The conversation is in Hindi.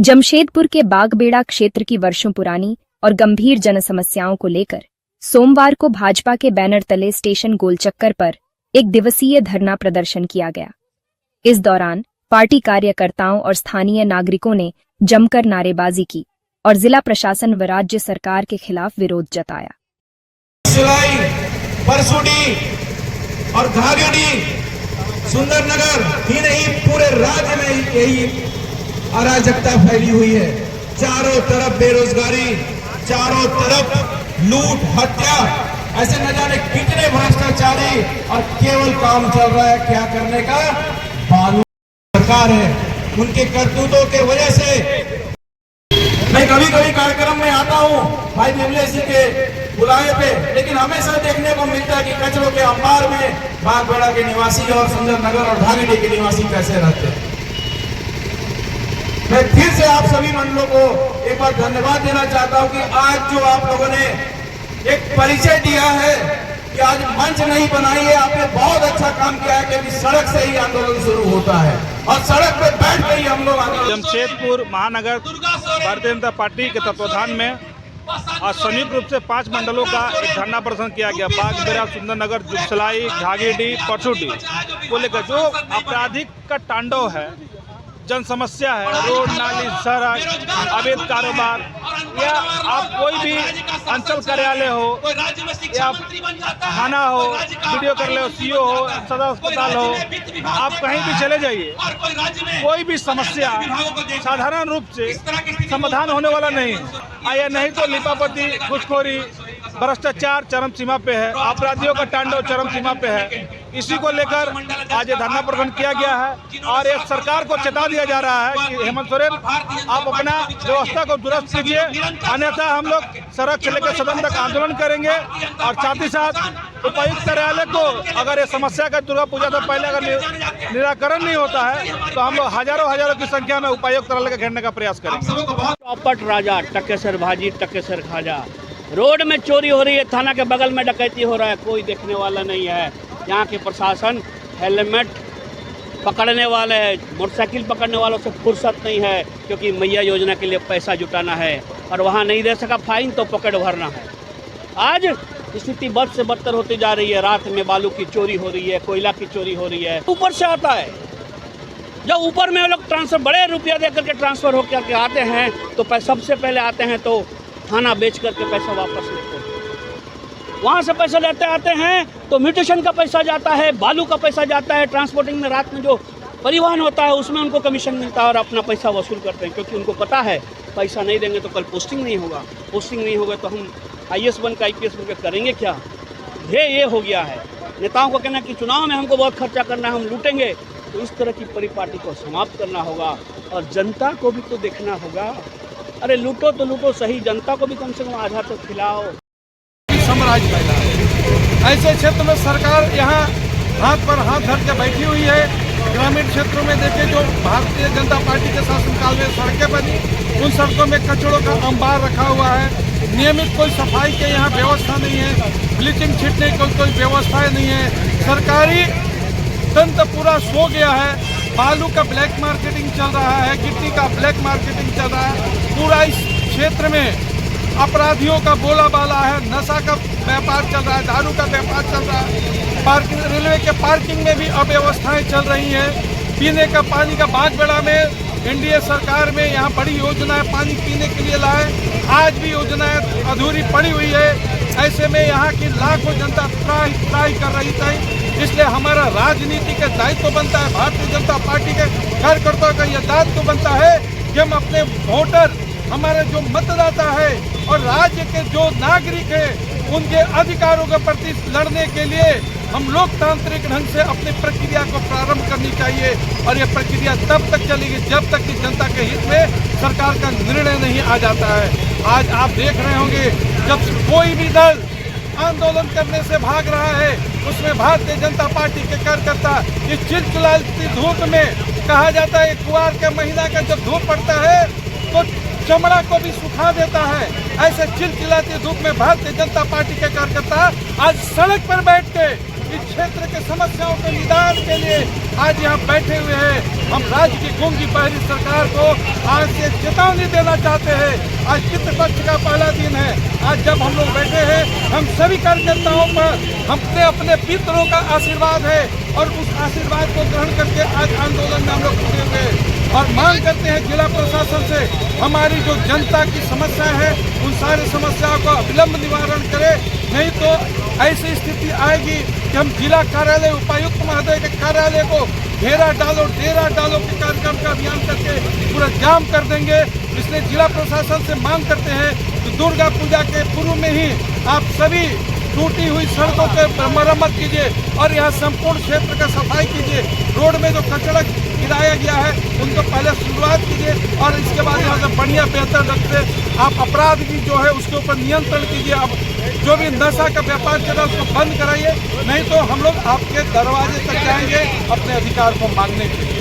जमशेदपुर के बागबेड़ा क्षेत्र की वर्षों पुरानी और गंभीर जनसमस्याओं को लेकर सोमवार को भाजपा के बैनर तले स्टेशन गोलचक्कर पर एक दिवसीय धरना प्रदर्शन किया गया। इस दौरान पार्टी कार्यकर्ताओं और स्थानीय नागरिकों ने जमकर नारेबाजी की और जिला प्रशासन व राज्य सरकार के खिलाफ विरोध जताया। सिलाई, परसुडी और घाघेडी, सुंदरनगर ही नहीं पूरे राज्य में यही अराजकता फैली हुई है। चारों तरफ बेरोजगारी, चारों तरफ लूट हत्या, ऐसे न जाने कितने भ्रष्टाचारी और केवल काम चल रहा है क्या करने का, बालू सरकार है। उनके करतूतों के वजह से मैं कभी कभी कार्यक्रम में आता हूँ भाई निर्मलेश के बुलाए पे, लेकिन हमेशा देखने को मिलता है कि कचरों के अंबार में बागबेड़ा के निवासी और सुंदरनगर और घाघेडी के निवासी कैसे रहते हैं। मैं फिर से आप सभी मंडलों को एक बार धन्यवाद देना चाहता हूं कि आज जो आप लोगों ने एक परिचय दिया है कि आज मंच नहीं बनाई है, आपने बहुत अच्छा काम किया है, क्योंकि सड़क से ही आंदोलन शुरू होता है और सड़क पे बैठ के ही हम लोग जमशेदपुर महानगर भारतीय जनता पार्टी के तत्वाधान में आज संयुक्त रूप से 5 मंडलों का एक धरना प्रदर्शन किया गया। बागबेड़ा, सुंदरनगर, जुगसलाई, घाघेडी, परसुडी को लेकर जो आपराधिक का तांडव है, जन समस्या है, रोड नाली, सड़क, अवैध कारोबार, या आप कोई भी अंचल कार्यालय हो या थाना हो, वीडियो कार्यालय हो, सीओ हो, सदर अस्पताल हो, आप कहीं भी चले जाइए, कोई भी समस्या साधारण रूप से समाधान होने वाला नहीं है। या नहीं तो लिपापोती, घूसखोरी, भ्रष्टाचार चरम सीमा पे है, अपराधियों का तांडव चरम सीमा पे है। इसी को लेकर आज ये धरना प्रदर्शन किया गया है और एक सरकार को चेता दिया जा रहा है कि हेमंत सोरेन, आप अपना व्यवस्था को दुरुस्त कीजिए, अन्यथा हम लोग सड़क से लेकर सदन तक आंदोलन करेंगे। और साथ ही साथ उपायुक्त कार्यालय को अगर ये समस्या का दुर्गा पूजा से पहले अगर निराकरण नहीं होता है तो हम लोग हजारों की संख्या में उपायुक्त कार्यालय को घेरने का प्रयास करेंगे। चौपट राजा, टकेसर भाजी, टकेसर खाजा, रोड में चोरी हो रही है, थाना के बगल में डकैती हो रहा है, कोई देखने वाला नहीं है। यहाँ के प्रशासन हेलमेट पकड़ने वाले हैं, मोटरसाइकिल पकड़ने वालों से फुर्सत नहीं है, क्योंकि मैया योजना के लिए पैसा जुटाना है और वहाँ नहीं दे सका फाइन तो पकड़ भरना है। आज स्थिति बद से बदतर होती जा रही है। रात में बालू की चोरी हो रही है, कोयला की चोरी हो रही है, ऊपर से आता है। जब ऊपर में लोग ट्रांसफर बड़े रुपया दे करके ट्रांसफर होकर के आते हैं तो सबसे पहले आते हैं तो थाना बेच करके पैसा वापस लेते हैं। वहाँ से पैसा लेते आते हैं तो म्यूटेशन का पैसा जाता है, बालू का पैसा जाता है, ट्रांसपोर्टिंग में रात में जो परिवहन होता है उसमें उनको कमीशन मिलता है और अपना पैसा वसूल करते हैं, क्योंकि उनको पता है पैसा नहीं देंगे तो कल पोस्टिंग नहीं होगा, पोस्टिंग नहीं होगा तो हम IAS बन के IPS बन के करेंगे क्या। ये हो गया है। नेताओं को कहना कि चुनाव में हमको बहुत खर्चा करना है, हम लूटेंगे, तो इस तरह की परिपाटी को समाप्त करना होगा और जनता को भी तो देखना होगा। अरे लूटो तो लूटो सही, जनता को भी कम से कम आधा तो खिलाओ। साम्राज्य फैला है। ऐसे क्षेत्र में सरकार यहाँ हाथ पर हाथ धर के बैठी हुई है। ग्रामीण क्षेत्रों में देखिए जो भारतीय जनता पार्टी के शासनकाल में सड़कें बनी, उन सड़कों में कचड़ों का अंबार रखा हुआ है। नियमित कोई सफाई के यहाँ व्यवस्था नहीं है, ब्लीचिंग छिड़कने की कोई व्यवस्था नहीं है। सरकारी तंत्र पूरा सो गया है। बालू का ब्लैक मार्केटिंग चल रहा है, गिट्टी का ब्लैक मार्केटिंग चल रहा है। पूरा इस क्षेत्र में अपराधियों का बोलाबाला है, नशा का व्यापार चल रहा है, दारू का व्यापार चल रहा है। पार्किंग, रेलवे के पार्किंग में भी अव्यवस्थाएं चल रही हैं। पीने का पानी का बागबेड़ा में NDA सरकार में यहाँ बड़ी योजनाएं पानी पीने के लिए लाए, आज भी योजनाएं अधूरी पड़ी हुई है। ऐसे में यहाँ की लाखों जनता त्राही कर रही थी। इसलिए हमारा राजनीति का दायित्व बनता है, भारतीय जनता पार्टी के कार्यकर्ताओं का यह दायित्व बनता है कि हम अपने वोटर, हमारे जो मतदाता है और राज्य के जो नागरिक हैं, उनके अधिकारों के प्रति लड़ने के लिए हम लोकतांत्रिक ढंग से अपनी प्रक्रिया को प्रारंभ करनी चाहिए। और ये प्रक्रिया तब तक चलेगी जब तक कि जनता के हित में सरकार का निर्णय नहीं आ जाता है। आज आप देख रहे होंगे जब कोई भी दल आंदोलन करने से भाग रहा है, उसमें भारतीय जनता पार्टी के कार्यकर्ता इस चिलचिलाती धूप में, कहा जाता है कुआर के महीना का जब धूप पड़ता है तो चमड़ा को भी सुखा देता है। ऐसे चिलचिलाती धूप में भारतीय जनता पार्टी के कार्यकर्ता आज सड़क पर बैठ के इस क्षेत्र के समस्याओं के निदान के लिए आज यहाँ बैठे हुए हैं। हम राज्य की गूंगी बहरी सरकार को आज से चेतावनी देना चाहते हैं। आज पितृपक्ष का पहला दिन है। आज जब हम लोग बैठे हैं, हम सभी कार्यकर्ताओं पर हमने अपने पितरों का आशीर्वाद है और उस आशीर्वाद को ग्रहण करके आज आंदोलन में हम लोग जुटे हुए हैं और मांग करते हैं जिला प्रशासन से हमारी जो जनता की समस्या है उन सारी समस्याओं का विलंब निवारण करे। नहीं तो ऐसी स्थिति आएगी कि हम जिला कार्यालय उपायुक्त महोदय के कार्यालय को घेरा डालो डेरा डालो के कार्यक्रम का अभियान करके पूरा जाम कर देंगे। इसलिए जिला प्रशासन से मांग करते हैं कि दुर्गा पूजा के पूर्व में ही आप सभी टूटी हुई सड़कों के मरम्मत कीजिए और यहाँ संपूर्ण क्षेत्र का सफाई कीजिए। रोड में जो कचरा गिराया गया है उनको पहले शुरुआत कीजिए और इसके बाद यहाँ से बढ़िया बेहतर ढंग से आप अपराध की जो है उसके ऊपर नियंत्रण कीजिए। अब जो भी नशा का व्यापार चल रहा है उसको बंद कराइए, नहीं तो हम लोग आपके दरवाजे तक जाएंगे अपने अधिकार को मांगने के लिए।